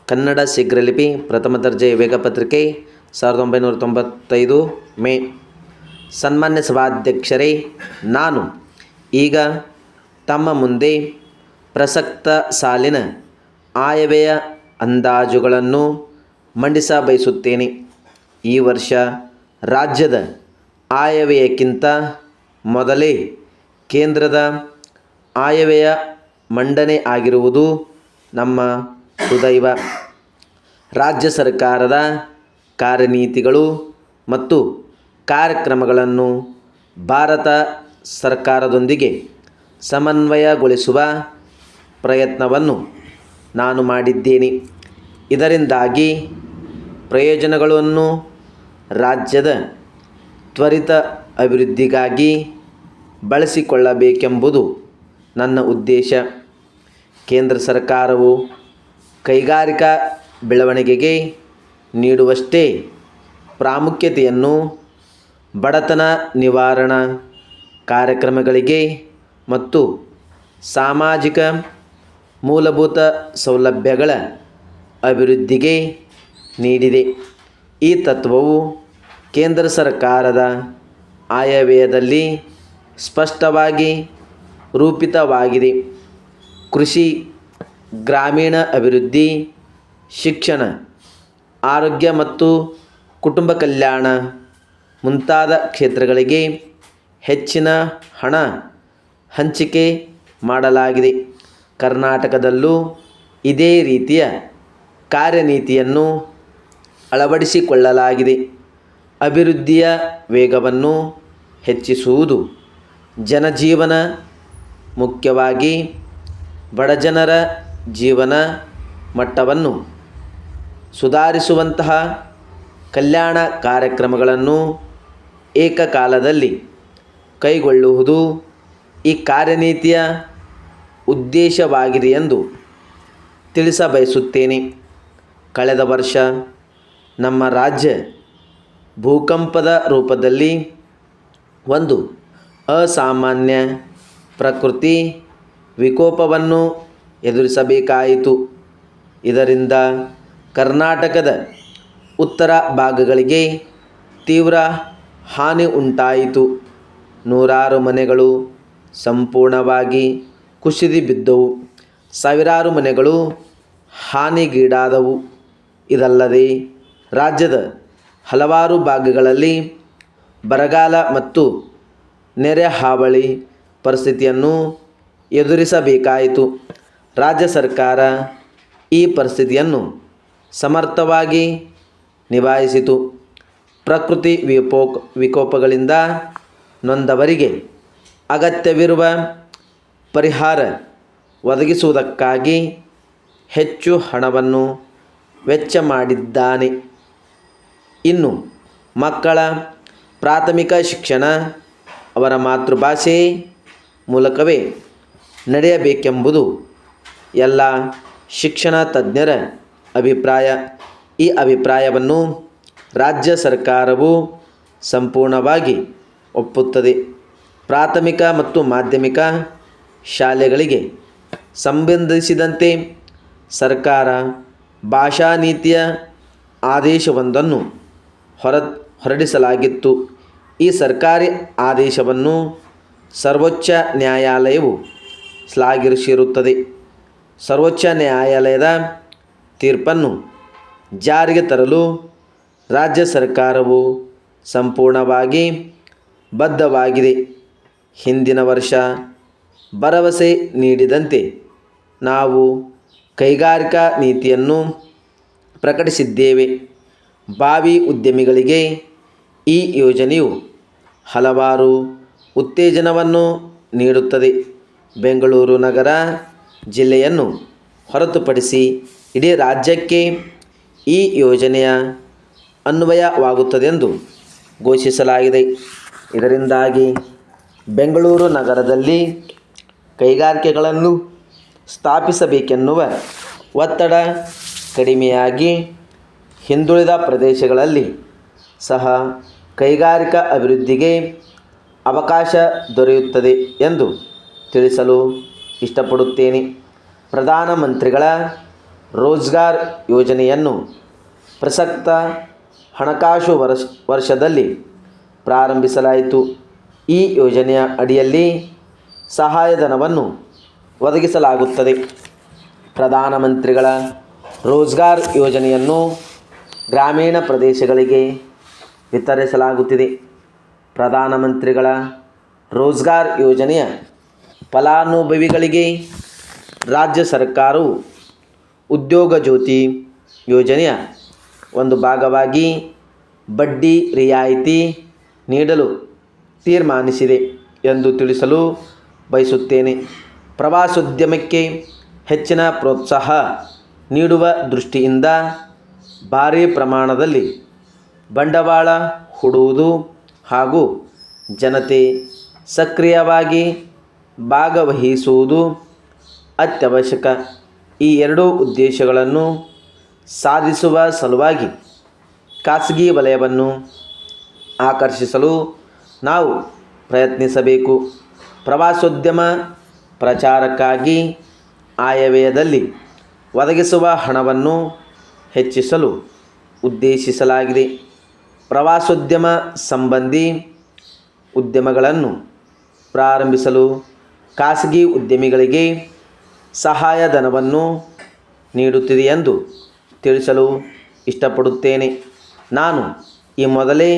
ಕನ್ನಡ ಶೀಘ್ರಲಿಪಿ ಪ್ರಥಮ ದರ್ಜೆ ವೇಗಪತ್ರಿಕೆ 1995 ಮೇ. ಸನ್ಮಾನ್ಯ ಸಭಾಧ್ಯಕ್ಷರೇ, ನಾನು ಈಗ ತಮ್ಮ ಮುಂದೆ ಪ್ರಸಕ್ತ ಸಾಲಿನ ಆಯವ್ಯಯ ಅಂದಾಜುಗಳನ್ನು ಮಂಡಿಸ ಬಯಸುತ್ತೇನೆ. ಈ ವರ್ಷ ರಾಜ್ಯದ ಆಯವ್ಯಯಕ್ಕಿಂತ ಮೊದಲೇ ಕೇಂದ್ರದ ಆಯವ್ಯಯ ಮಂಡನೆ ಆಗಿರುವುದು ನಮ್ಮ ಸುದೈವ. ರಾಜ್ಯ ಸರ್ಕಾರದ ಕಾರ್ಯನೀತಿಗಳು ಮತ್ತು ಕಾರ್ಯಕ್ರಮಗಳನ್ನು ಭಾರತ ಸರ್ಕಾರದೊಂದಿಗೆ ಸಮನ್ವಯಗೊಳಿಸುವ ಪ್ರಯತ್ನವನ್ನು ನಾನು ಮಾಡಿದ್ದೇನೆ. ಇದರಿಂದಾಗಿ ಪ್ರಯೋಜನಗಳನ್ನು ರಾಜ್ಯದ ತ್ವರಿತ ಅಭಿವೃದ್ಧಿಗಾಗಿ ಬಳಸಿಕೊಳ್ಳಬೇಕೆಂಬುದು ನನ್ನ ಉದ್ದೇಶ. ಕೇಂದ್ರ ಸರ್ಕಾರವು ಕೈಗಾರಿಕಾ ಬೆಳವಣಿಗೆಗೆ ನೀಡುವಷ್ಟೇ ಪ್ರಾಮುಖ್ಯತೆಯನ್ನು ಬಡತನ ನಿವಾರಣಾ ಕಾರ್ಯಕ್ರಮಗಳಿಗೆ ಮತ್ತು ಸಾಮಾಜಿಕ ಮೂಲಭೂತ ಸೌಲಭ್ಯಗಳ ಅಭಿವೃದ್ಧಿಗೆ ನೀಡಿದೆ. ಈ ತತ್ವವು ಕೇಂದ್ರ ಸರ್ಕಾರದ ಆಯವ್ಯಯದಲ್ಲಿ ಸ್ಪಷ್ಟವಾಗಿ ರೂಪಿತವಾಗಿದೆ. ಕೃಷಿ, ಗ್ರಾಮೀಣ ಅಭಿವೃದ್ಧಿ, ಶಿಕ್ಷಣ, ಆರೋಗ್ಯ ಮತ್ತು ಕುಟುಂಬ ಕಲ್ಯಾಣ ಮುಂತಾದ ಕ್ಷೇತ್ರಗಳಿಗೆ ಹೆಚ್ಚಿನ ಹಣ ಹಂಚಿಕೆ ಮಾಡಲಾಗಿದೆ. ಕರ್ನಾಟಕದಲ್ಲೂ ಇದೇ ರೀತಿಯ ಕಾರ್ಯನೀತಿಯನ್ನು ಅಳವಡಿಸಿಕೊಳ್ಳಲಾಗಿದೆ. ಅಭಿವೃದ್ಧಿಯ ವೇಗವನ್ನು ಹೆಚ್ಚಿಸುವುದು, ಜನಜೀವನ, ಮುಖ್ಯವಾಗಿ ಬಡಜನರ ಜೀವನ ಮಟ್ಟವನ್ನು ಸುಧಾರಿಸುವಂತಹ ಕಲ್ಯಾಣ ಕಾರ್ಯಕ್ರಮಗಳನ್ನು ಏಕಕಾಲದಲ್ಲಿ ಕೈಗೊಳ್ಳುವುದು ಈ ಕಾರ್ಯನೀತಿಯ ಉದ್ದೇಶವಾಗಿದೆ ಎಂದು ತಿಳಿಸಬಯಸುತ್ತೇನೆ. ಕಳೆದ ವರ್ಷ ನಮ್ಮ ರಾಜ್ಯ ಭೂಕಂಪದ ರೂಪದಲ್ಲಿ ಒಂದು ಅಸಾಮಾನ್ಯ ಪ್ರಕೃತಿ ವಿಕೋಪವನ್ನು ಎದುರಿಸಬೇಕಾಯಿತು. ಇದರಿಂದ ಕರ್ನಾಟಕದ ಉತ್ತರ ಭಾಗಗಳಿಗೆ ತೀವ್ರ ಹಾನಿ ಉಂಟಾಯಿತು. ನೂರಾರು ಮನೆಗಳು ಸಂಪೂರ್ಣವಾಗಿ ಕುಸಿದು ಬಿದ್ದವು. ಸಾವಿರಾರು ಮನೆಗಳು ಹಾನಿಗೀಡಾದವು. ಇದಲ್ಲದೆ ರಾಜ್ಯದ ಹಲವಾರು ಭಾಗಗಳಲ್ಲಿ ಬರಗಾಲ ಮತ್ತು ನೆರೆಹಾವಳಿ ಪರಿಸ್ಥಿತಿಯನ್ನು ಎದುರಿಸಬೇಕಾಯಿತು. ರಾಜ್ಯ ಸರ್ಕಾರ ಈ ಪರಿಸ್ಥಿತಿಯನ್ನು ಸಮರ್ಥವಾಗಿ ನಿಭಾಯಿಸಿತು. ಪ್ರಕೃತಿ ವಿಕೋಪಗಳಿಂದ ನೊಂದವರಿಗೆ ಅಗತ್ಯವಿರುವ ಪರಿಹಾರ ಒದಗಿಸುವುದಕ್ಕಾಗಿ ಹೆಚ್ಚು ಹಣವನ್ನು ವೆಚ್ಚ ಮಾಡಿದ್ದಾನೆ. ಇನ್ನು ಮಕ್ಕಳ ಪ್ರಾಥಮಿಕ ಶಿಕ್ಷಣ ಅವರ ಮಾತೃಭಾಷೆ ಮೂಲಕವೇ ನಡೆಯಬೇಕೆಂಬುದು ಎಲ್ಲ ಶಿಕ್ಷಣ ತಜ್ಞರ ಅಭಿಪ್ರಾಯ. ಈ ಅಭಿಪ್ರಾಯವನ್ನು ರಾಜ್ಯ ಸರ್ಕಾರವು ಸಂಪೂರ್ಣವಾಗಿ ಒಪ್ಪುತ್ತದೆ. ಪ್ರಾಥಮಿಕ ಮತ್ತು ಮಾಧ್ಯಮಿಕ ಶಾಲೆಗಳಿಗೆ ಸಂಬಂಧಿಸಿದಂತೆ ಸರ್ಕಾರ ಭಾಷಾ ನೀತಿಯ ಆದೇಶವೊಂದನ್ನು ಹೊರಡಿಸಲಾಗಿತ್ತು. ಈ ಸರ್ಕಾರಿ ಆದೇಶವನ್ನು ಸರ್ವೋಚ್ಚ ನ್ಯಾಯಾಲಯವು ಶ್ಲಾಘಿಸಿರುತ್ತದೆ. ಸರ್ವೋಚ್ಚ ನ್ಯಾಯಾಲಯದ ತೀರ್ಪನ್ನು ಜಾರಿಗೆ ತರಲು ರಾಜ್ಯ ಸರ್ಕಾರವು ಸಂಪೂರ್ಣವಾಗಿ ಬದ್ಧವಾಗಿದೆ. ಹಿಂದಿನ ವರ್ಷ ಭರವಸೆ ನೀಡಿದಂತೆ ನಾವು ಕೈಗಾರಿಕಾ ನೀತಿಯನ್ನು ಪ್ರಕಟಿಸಿದ್ದೇವೆ. ಭಾವಿ ಉದ್ಯಮಿಗಳಿಗೆ ಈ ಯೋಜನೆಯು ಹಲವಾರು ಉತ್ತೇಜನವನ್ನು ನೀಡುತ್ತದೆ. ಬೆಂಗಳೂರು ನಗರ ಜಿಲ್ಲೆಯನ್ನು ಹೊರತುಪಡಿಸಿ ಇಡೀ ರಾಜ್ಯಕ್ಕೆ ಈ ಯೋಜನೆಯ ಅನ್ವಯವಾಗುತ್ತದೆಂದು ಘೋಷಿಸಲಾಗಿದೆ. ಇದರಿಂದಾಗಿ ಬೆಂಗಳೂರು ನಗರದಲ್ಲಿ ಕೈಗಾರಿಕೆಗಳನ್ನು ಸ್ಥಾಪಿಸಬೇಕೆನ್ನುವ ಒತ್ತಡ ಕಡಿಮೆಯಾಗಿ ಹಿಂದುಳಿದ ಪ್ರದೇಶಗಳಲ್ಲಿ ಸಹ ಕೈಗಾರಿಕಾ ಅಭಿವೃದ್ಧಿಗೆ ಅವಕಾಶ ದೊರೆಯುತ್ತದೆ ಎಂದು ತಿಳಿಸಲು ಇಷ್ಟಪಡುತ್ತೇನೆ. ಪ್ರಧಾನಮಂತ್ರಿಗಳ ರೋಜ್ಗಾರ್ ಯೋಜನೆಯನ್ನು ಪ್ರಸಕ್ತ ಹಣಕಾಸು ವರ್ಷದಲ್ಲಿ ಪ್ರಾರಂಭಿಸಲಾಯಿತು. ಈ ಯೋಜನೆಯ ಅಡಿಯಲ್ಲಿ ಸಹಾಯಧನವನ್ನು ಒದಗಿಸಲಾಗುತ್ತದೆ. ಪ್ರಧಾನಮಂತ್ರಿಗಳ ರೋಜ್ಗಾರ್ ಯೋಜನೆಯನ್ನು ಗ್ರಾಮೀಣ ಪ್ರದೇಶಗಳಿಗೆ ವಿತರಿಸಲಾಗುತ್ತಿದೆ. ಪ್ರಧಾನಮಂತ್ರಿಗಳ ರೋಜ್ಗಾರ್ ಯೋಜನೆಯ ಫಲಾನುಭವಿಗಳಿಗೆ ರಾಜ್ಯ ಸರ್ಕಾರವು ಉದ್ಯೋಗ ಜ್ಯೋತಿ ಯೋಜನೆಯ ಒಂದು ಭಾಗವಾಗಿ ಬಡ್ಡಿ ರಿಯಾಯಿತಿ ನೀಡಲು ತೀರ್ಮಾನಿಸಿದೆ ಎಂದು ತಿಳಿಸಲು ಬಯಸುತ್ತೇನೆ. ಪ್ರವಾಸೋದ್ಯಮಕ್ಕೆ ಹೆಚ್ಚಿನ ಪ್ರೋತ್ಸಾಹ ನೀಡುವ ದೃಷ್ಟಿಯಿಂದ ಭಾರೀ ಪ್ರಮಾಣದಲ್ಲಿ ಬಂಡವಾಳ ಹೂಡುವುದು ಹಾಗೂ ಜನತೆ ಸಕ್ರಿಯವಾಗಿ ಭಾಗವಹಿಸುವುದು ಅತ್ಯವಶ್ಯಕ. ಈ ಎರಡೂ ಉದ್ದೇಶಗಳನ್ನು ಸಾಧಿಸುವ ಸಲುವಾಗಿ ಖಾಸಗಿ ವಲಯವನ್ನು ಆಕರ್ಷಿಸಲು ನಾವು ಪ್ರಯತ್ನಿಸಬೇಕು. ಪ್ರವಾಸೋದ್ಯಮ ಪ್ರಚಾರಕ್ಕಾಗಿ ಆಯವ್ಯಯದಲ್ಲಿ ಒದಗಿಸುವ ಹಣವನ್ನು ಹೆಚ್ಚಿಸಲು ಉದ್ದೇಶಿಸಲಾಗಿದೆ. ಪ್ರವಾಸೋದ್ಯಮ ಸಂಬಂಧಿ ಉದ್ಯಮಗಳನ್ನು ಪ್ರಾರಂಭಿಸಲು ಖಾಸಗಿ ಉದ್ಯಮಿಗಳಿಗೆ ಸಹಾಯಧನವನ್ನು ನೀಡುತ್ತಿದೆ ಎಂದು ತಿಳಿಸಲು ಇಷ್ಟಪಡುತ್ತೇನೆ. ನಾನು ಈ ಮೊದಲೇ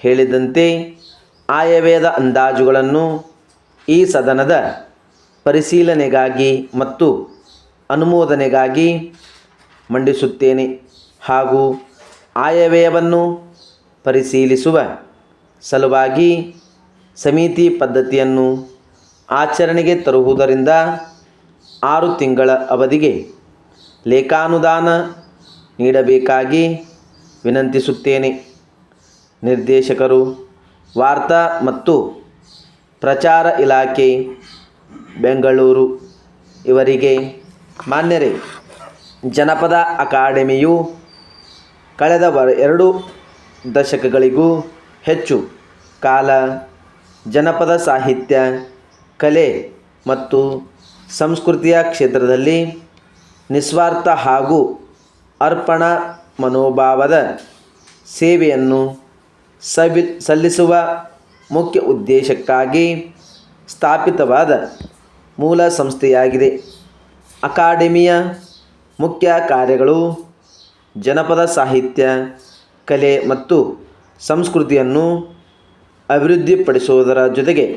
ಹೇಳಿದಂತೆ ಆಯವ್ಯಯದ ಅಂದಾಜುಗಳನ್ನು ಈ ಸದನದ ಪರಿಶೀಲನೆಗಾಗಿ ಮತ್ತು ಅನುಮೋದನೆಗಾಗಿ ಮಂಡಿಸುತ್ತೇನೆ ಹಾಗೂ ಆಯವ್ಯಯವನ್ನು ಪರಿಶೀಲಿಸುವ ಸಲುವಾಗಿ ಸಮಿತಿ ಪದ್ಧತಿಯನ್ನು ಆಚರಣೆಗೆ ತರುವುದರಿಂದ 6 ತಿಂಗಳ ಅವಧಿಗೆ ಲೇಖಾನುದಾನ ನೀಡಬೇಕಾಗಿ ವಿನಂತಿಸುತ್ತೇನೆ. ನಿರ್ದೇಶಕರು, ವಾರ್ತಾ ಮತ್ತು ಪ್ರಚಾರ ಇಲಾಖೆ, ಬೆಂಗಳೂರು. ಇವರಿಗೆ ಮಾನ್ಯರೇ, ಜನಪದ ಅಕಾಡೆಮಿಯು ಕಳೆದ 2 ದಶಕಗಳಿಗೂ ಹೆಚ್ಚು ಕಾಲ ಜನಪದ ಸಾಹಿತ್ಯ, ಕಲೆ ಮತ್ತು ಸಂಸ್ಕೃತಿಯ ಕ್ಷೇತ್ರದಲ್ಲಿ ನಿಸ್ವಾರ್ಥ ಹಾಗೂ ಅರ್ಪಣಾ ಮನೋಭಾವದ ಸೇವೆಯನ್ನು ಸಲ್ಲಿಸುವ ಮುಖ್ಯ ಉದ್ದೇಶಕ್ಕಾಗಿ ಸ್ಥಾಪಿತವಾದ ಮೂಲ ಸಂಸ್ಥೆಯಾಗಿದೆ. ಅಕಾಡೆಮಿಯ ಮುಖ್ಯ ಕಾರ್ಯಗಳು ಜನಪದ ಸಾಹಿತ್ಯ, ಕಲೆ ಮತ್ತು ಸಂಸ್ಕೃತಿಯನ್ನು ಅಭಿವೃದ್ಧಿಪಡಿಸುವುದರ ಜೊತೆಗೆ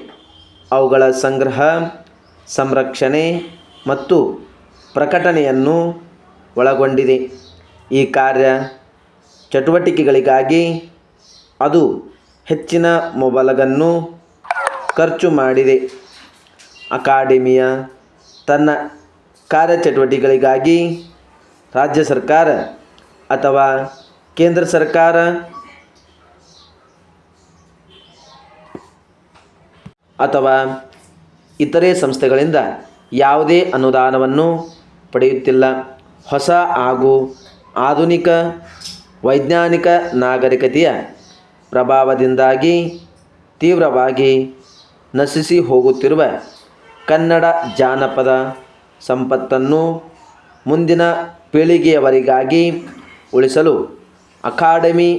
ಅವುಗಳ ಸಂಗ್ರಹ, ಸಂರಕ್ಷಣೆ ಮತ್ತು ಪ್ರಕಟಣೆಯನ್ನು ಒಳಗೊಂಡಿದೆ. ಈ ಕಾರ್ಯ ಚಟುವಟಿಕೆಗಳಿಗಾಗಿ ಅದು ಹೆಚ್ಚಿನ ಮೊಬಲಗನ್ನು ಖರ್ಚು ಮಾಡಿದೆ. ಅಕಾಡೆಮಿಯ ತನ್ನ ಕಾರ್ಯಚಟುವಟಿಕೆಗಳಿಗಾಗಿ ರಾಜ್ಯ ಸರ್ಕಾರ ಅಥವಾ ಕೇಂದ್ರ ಸರ್ಕಾರ ಅಥವಾ ಇತರೆ ಸಂಸ್ಥೆಗಳಿಂದ ಯಾವುದೇ ಅನುದಾನವನ್ನು ಪಡೆಯುತ್ತಿಲ್ಲ. ಹೊಸ ಹಾಗೂ ಆಧುನಿಕ ವೈಜ್ಞಾನಿಕ ನಾಗರಿಕತೆಯ ಪ್ರಭಾವದಿಂದಾಗಿ ತೀವ್ರವಾಗಿ ನಶಿಸಿ ಹೋಗುತ್ತಿರುವ ಕನ್ನಡ ಜಾನಪದ ಸಂಪತ್ತನ್ನು ಮುಂದಿನ ಪೀಳಿಗೆಯವರಿಗಾಗಿ ಉಳಿಸಲು ಅಕಾಡೆಮಿ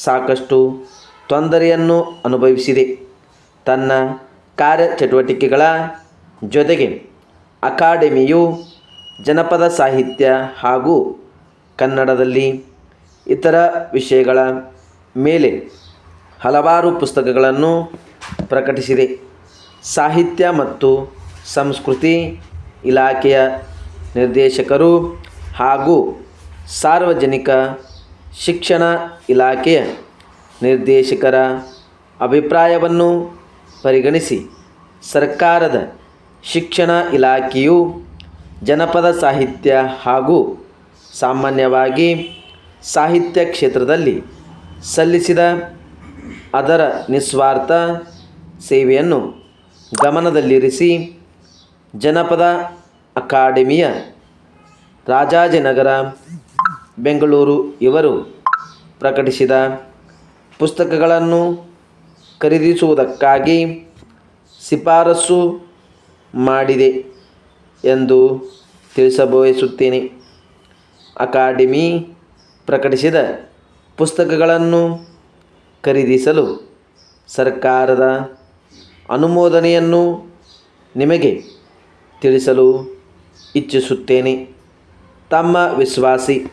ಸಾಕಷ್ಟು ತೊಂದರೆಯನ್ನು ಅನುಭವಿಸಿದೆ. ತನ್ನ ಕಾರ್ಯಚಟುವಟಿಕೆಗಳ ಜೊತೆಗೆ ಅಕಾಡೆಮಿಯು ಜನಪದ ಸಾಹಿತ್ಯ ಹಾಗೂ ಕನ್ನಡದಲ್ಲಿ ಇತರ ವಿಷಯಗಳ ಮೇಲೆ ಹಲವಾರು ಪುಸ್ತಕಗಳನ್ನು ಪ್ರಕಟಿಸಿದೆ. ಸಾಹಿತ್ಯ ಮತ್ತು ಸಂಸ್ಕೃತಿ ಇಲಾಖೆಯ ನಿರ್ದೇಶಕರು ಹಾಗೂ ಸಾರ್ವಜನಿಕ ಶಿಕ್ಷಣ ಇಲಾಖೆಯ ನಿರ್ದೇಶಕರ ಅಭಿಪ್ರಾಯವನ್ನು ಪರಿಗಣಿಸಿ ಸರ್ಕಾರದ ಶಿಕ್ಷಣ ಇಲಾಖೆಯು ಜನಪದ ಸಾಹಿತ್ಯ ಹಾಗೂ ಸಾಮಾನ್ಯವಾಗಿ ಸಾಹಿತ್ಯ ಕ್ಷೇತ್ರದಲ್ಲಿ ಸಲ್ಲಿಸಿದ ಅದರ ನಿಸ್ವಾರ್ಥ ಸೇವೆಯನ್ನು ಗಮನದಲ್ಲಿರಿಸಿ ಜನಪದ ಅಕಾಡೆಮಿಯ ರಾಜಾಜಿನಗರ, ಬೆಂಗಳೂರು ಇವರು ಪ್ರಕಟಿಸಿದ ಪುಸ್ತಕಗಳನ್ನು ಖರೀದಿಸುವುದಕ್ಕಾಗಿ ಶಿಫಾರಸು ಮಾಡಿದೆ ಎಂದು ತಿಳಿಸಬಯಸುತ್ತೇನೆ. ಅಕಾಡೆಮಿ ಪ್ರಕಟಿಸಿದ ಪುಸ್ತಕಗಳನ್ನು ಖರೀದಿಸಲು ಸರ್ಕಾರದ ಅನುಮೋದನೆಯನ್ನು ನಿಮಗೆ ತಿಳಿಸಲು ಇಚ್ಛಿಸುತ್ತೇನೆ. ತಮ್ಮ ವಿಶ್ವಾಸಿ